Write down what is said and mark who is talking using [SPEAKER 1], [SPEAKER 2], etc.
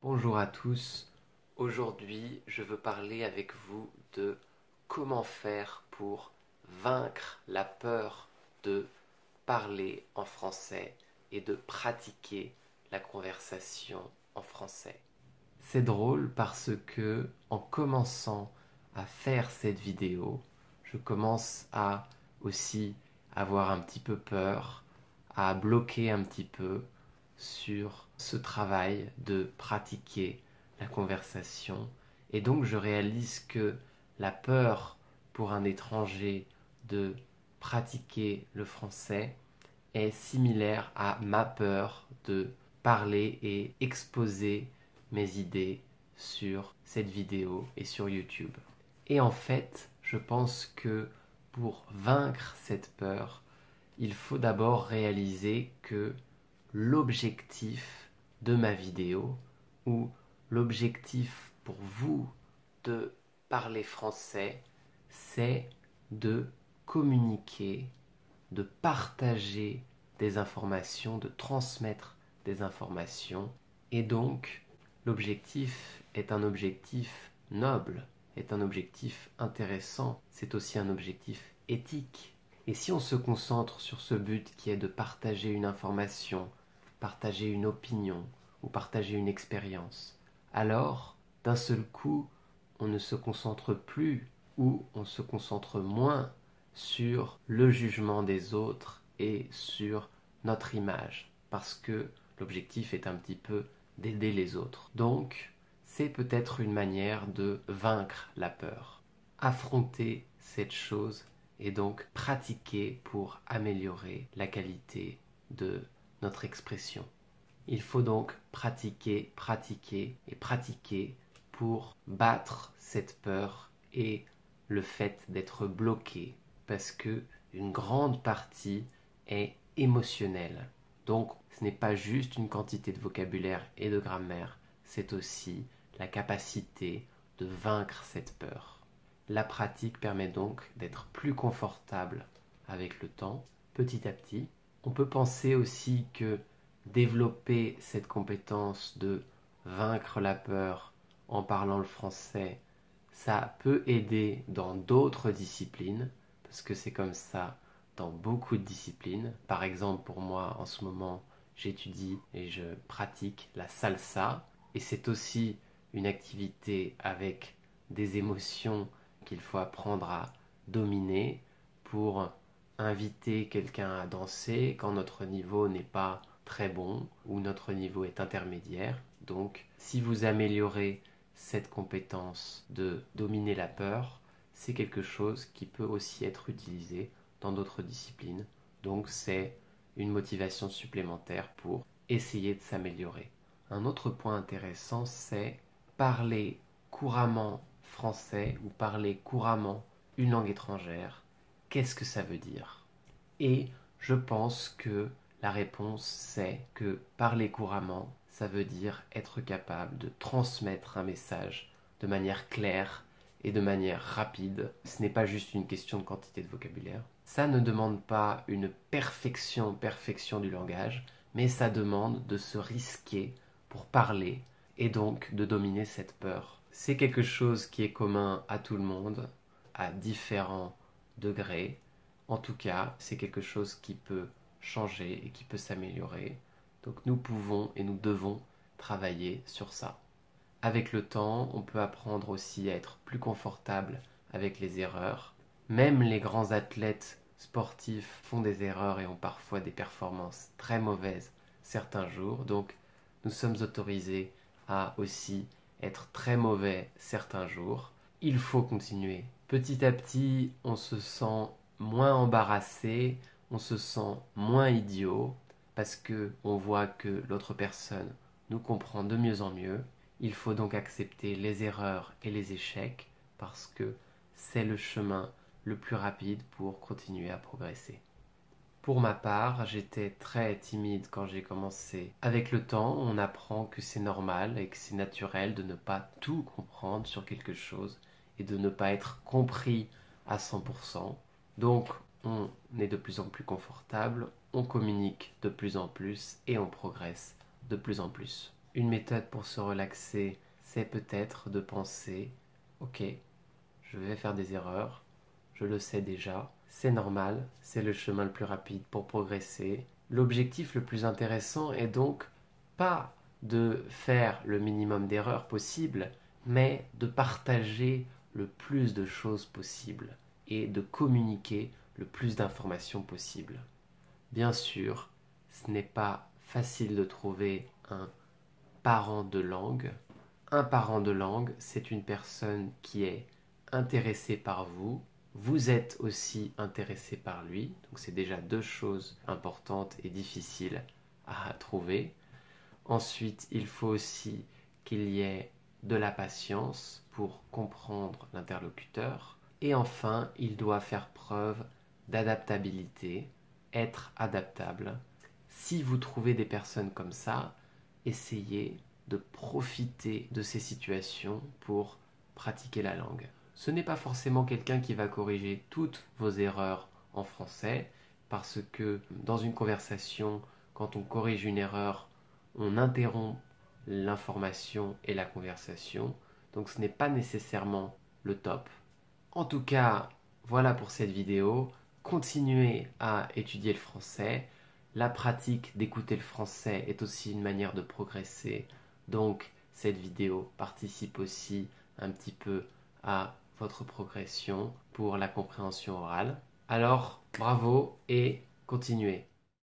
[SPEAKER 1] Bonjour à tous, aujourd'hui je veux parler avec vous de comment faire pour vaincre la peur de parler en français et de pratiquer la conversation en français. C'est drôle parce que en commençant à faire cette vidéo, je commence à aussi avoir un petit peu peur, à bloquer un petit peu sur ce travail de pratiquer la conversation. Et donc je réalise que la peur pour un étranger de pratiquer le français est similaire à ma peur de parler et exposer mes idées sur cette vidéo et sur YouTube. Et en fait, je pense que pour vaincre cette peur, il faut d'abord réaliser que l'objectif de ma vidéo ou l'objectif pour vous de parler français, c'est de communiquer, de partager des informations, de transmettre des informations. Et donc, l'objectif est un objectif noble, est un objectif intéressant, c'est aussi un objectif éthique. Et si on se concentre sur ce but qui est de partager une information, partager une opinion ou partager une expérience, alors, d'un seul coup, on ne se concentre plus ou on se concentre moins sur le jugement des autres et sur notre image, parce que l'objectif est un petit peu d'aider les autres. Donc, c'est peut-être une manière de vaincre la peur. Affronter cette chose et donc pratiquer pour améliorer la qualité de notre expression. Il faut donc pratiquer, pratiquer et pratiquer pour battre cette peur et le fait d'être bloqué, parce que une grande partie est émotionnelle. Donc ce n'est pas juste une quantité de vocabulaire et de grammaire, c'est aussi la capacité de vaincre cette peur. La pratique permet donc d'être plus confortable avec le temps, petit à petit. On peut penser aussi que développer cette compétence de vaincre la peur en parlant le français, ça peut aider dans d'autres disciplines, parce que c'est comme ça dans beaucoup de disciplines. Par exemple, pour moi, en ce moment, j'étudie et je pratique la salsa, et c'est aussi une activité avec des émotions qu'il faut apprendre à dominer pour inviter quelqu'un à danser quand notre niveau n'est pas très bon ou notre niveau est intermédiaire. Donc, si vous améliorez cette compétence de dominer la peur, c'est quelque chose qui peut aussi être utilisé dans d'autres disciplines. Donc, c'est une motivation supplémentaire pour essayer de s'améliorer. Un autre point intéressant, c'est parler couramment français ou parler couramment une langue étrangère. Qu'est-ce que ça veut dire? Et je pense que la réponse, c'est que parler couramment, ça veut dire être capable de transmettre un message de manière claire et de manière rapide. Ce n'est pas juste une question de quantité de vocabulaire. Ça ne demande pas une perfection du langage, mais ça demande de se risquer pour parler et donc de dominer cette peur. C'est quelque chose qui est commun à tout le monde, à différents degrés. En tout cas, c'est quelque chose qui peut changer et qui peut s'améliorer. Donc nous pouvons et nous devons travailler sur ça. Avec le temps, on peut apprendre aussi à être plus confortable avec les erreurs. Même les grands athlètes sportifs font des erreurs et ont parfois des performances très mauvaises certains jours. Donc nous sommes autorisés à aussi être très mauvais certains jours. Il faut continuer. Petit à petit, on se sent moins embarrassé, on se sent moins idiot parce que on voit que l'autre personne nous comprend de mieux en mieux. Il faut donc accepter les erreurs et les échecs parce que c'est le chemin le plus rapide pour continuer à progresser. Pour ma part, j'étais très timide quand j'ai commencé. Avec le temps, on apprend que c'est normal et que c'est naturel de ne pas tout comprendre sur quelque chose et de ne pas être compris à 100%. Donc, on est de plus en plus confortable, on communique de plus en plus et on progresse de plus en plus. Une méthode pour se relaxer, c'est peut-être de penser, ok, je vais faire des erreurs, je le sais déjà, c'est normal, c'est le chemin le plus rapide pour progresser. L'objectif le plus intéressant est donc pas de faire le minimum d'erreurs possible, mais de partager le plus de choses possible et de communiquer le plus d'informations possible. Bien sûr, ce n'est pas facile de trouver un parent de langue. Un parent de langue, c'est une personne qui est intéressée par vous. Vous êtes aussi intéressé par lui. Donc c'est déjà deux choses importantes et difficiles à trouver. Ensuite, il faut aussi qu'il y ait de la patience pour comprendre l'interlocuteur. Et enfin, il doit faire preuve d'adaptabilité, être adaptable. Si vous trouvez des personnes comme ça, essayez de profiter de ces situations pour pratiquer la langue. Ce n'est pas forcément quelqu'un qui va corriger toutes vos erreurs en français, parce que dans une conversation, quand on corrige une erreur, on interrompt l'information et la conversation, donc ce n'est pas nécessairement le top. En tout cas, voilà pour cette vidéo. Continuez à étudier le français. La pratique d'écouter le français est aussi une manière de progresser. Donc, cette vidéo participe aussi un petit peu à votre progression pour la compréhension orale. Alors, bravo et continuez.